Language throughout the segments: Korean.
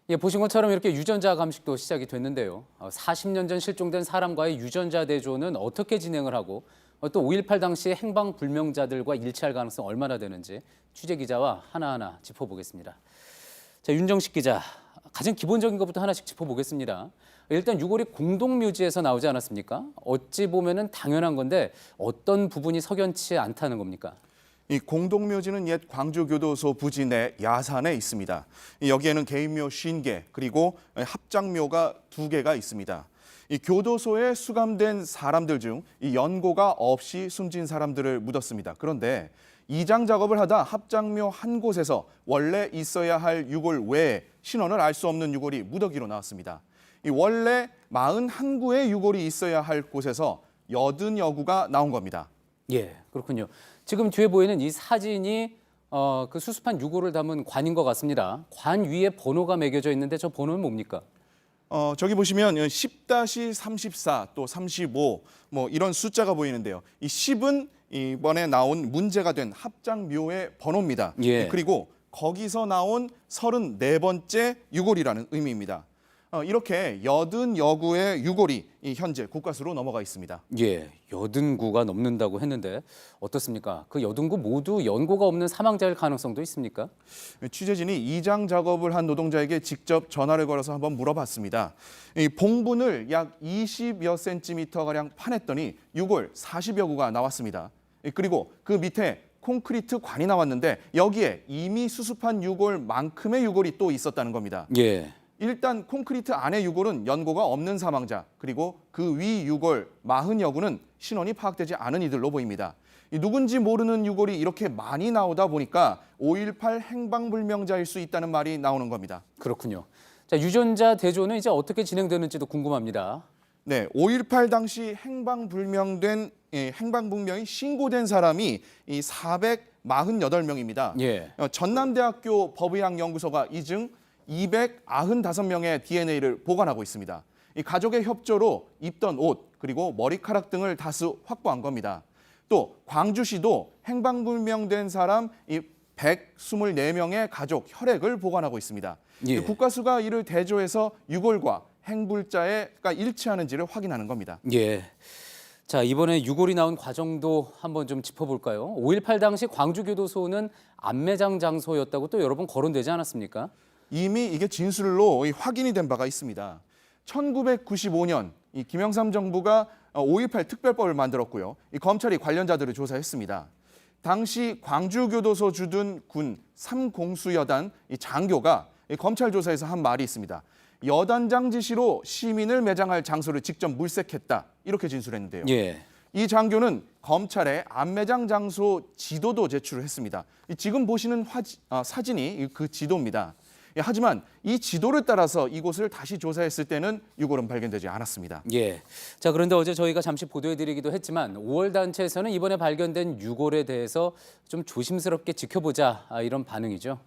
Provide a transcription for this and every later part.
예, 보신 것처럼 이렇게 유전자 감식도 시작이 됐는데요. 40년 전 실종된 사람과의 유전자 대조는 어떻게 진행을 하고 또 5.18 당시 행방 불명자들과 일치할 가능성 얼마나 되는지 취재 기자와 하나하나 짚어보겠습니다. 자, 윤정식 기자, 가장 기본적인 것부터 하나씩 짚어보겠습니다. 일단 유골이 공동묘지에서 나오지 않았습니까? 어찌 보면은 당연한 건데 어떤 부분이 석연치 않다는 겁니까? 이 공동묘지는 옛 광주교도소 부지 내 야산에 있습니다. 여기에는 개인묘 50개 그리고 합장묘가 2개가 있습니다. 이 교도소에 수감된 사람들 중 이 연고가 없이 숨진 사람들을 묻었습니다. 그런데 이장 작업을 하다 합장묘 한 곳에서 원래 있어야 할 유골 외에 신원을 알 수 없는 유골이 무더기로 나왔습니다. 이 원래 41구의 유골이 있어야 할 곳에서 80여구가 나온 겁니다. 예, 그렇군요. 지금 뒤에 보이는 이 사진이 그 수습한 유골을 담은 관인 것 같습니다. 관 위에 번호가 매겨져 있는데 저 번호는 뭡니까? 저기 보시면 10-34 또 35 뭐 이런 숫자가 보이는데요. 이 10은 이번에 나온 문제가 된 합장묘의 번호입니다. 예. 그리고 거기서 나온 34번째 유골이라는 의미입니다. 이렇게 80여구의 유골이 현재 국과수로 넘어가 있습니다. 예, 80구가 넘는다고 했는데 어떻습니까? 그 80구 모두 연고가 없는 사망자일 가능성도 있습니까? 취재진이 이장 작업을 한 노동자에게 직접 전화를 걸어서 한번 물어봤습니다. 이 봉분을 약 20여 센티미터가량 파냈더니 유골 40여 구가 나왔습니다. 그리고 그 밑에 콘크리트 관이 나왔는데 여기에 이미 수습한 유골만큼의 유골이 또 있었다는 겁니다. 예. 일단 콘크리트 안의 유골은 연고가 없는 사망자, 그리고 그 위 유골 40여구는 신원이 파악되지 않은 이들로 보입니다. 누군지 모르는 유골이 이렇게 많이 나오다 보니까 5.18 행방불명자일 수 있다는 말이 나오는 겁니다. 그렇군요. 자, 유전자 대조는 이제 어떻게 진행되는지도 궁금합니다. 네, 5.18 당시 행방불명이 신고된 사람이 448명입니다. 예. 전남대학교 법의학연구소가 이중 295명의 DNA를 보관하고 있습니다. 이 가족의 협조로 입던 옷 그리고 머리카락 등을 다수 확보한 겁니다. 또 광주시도 행방불명된 사람 124명의 가족 혈액을 보관하고 있습니다. 예. 국과수가 이를 대조해서 유골과 행불자가 일치하는지를 확인하는 겁니다. 예. 자, 이번에 유골이 나온 과정도 한번 좀 짚어볼까요? 5.18 당시 광주교도소는 안매장 장소였다고 또 여러 번 거론되지 않았습니까? 이미 이게 진술로 확인이 된 바가 있습니다. 1995년 김영삼 정부가 5.18 특별법을 만들었고요. 검찰이 관련자들을 조사했습니다. 당시 광주교도소 주둔 군 3공수여단 장교가 검찰 조사에서 한 말이 있습니다. 여단장 지시로 시민을 매장할 장소를 직접 물색했다. 이렇게 진술했는데요. 예. 이 장교는 검찰에 안매장 장소 지도도 제출을 했습니다. 지금 보시는 사진이 그 지도입니다. 하지만 이 지도를 따라서 이곳을 다시 조사했을 때는 유골은 발견되지 않았습니다. 예. 자, 그런데 어제 저희가 잠시 보도해드리기도 했지만 5월 단체에서는 이번에 발견된 유골에 대해서 좀 조심스럽게 지켜보자 이런 반응이죠.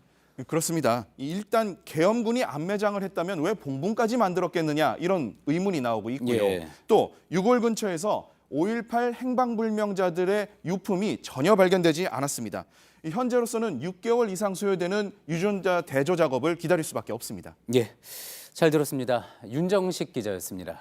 그렇습니다. 일단 계엄군이 안매장을 했다면 왜 봉분까지 만들었겠느냐 이런 의문이 나오고 있고요. 예. 또 유골 근처에서 5.18 행방불명자들의 유품이 전혀 발견되지 않았습니다. 현재로서는 6개월 이상 소요되는 유전자 대조 작업을 기다릴 수밖에 없습니다. 예. 잘 들었습니다. 윤정식 기자였습니다.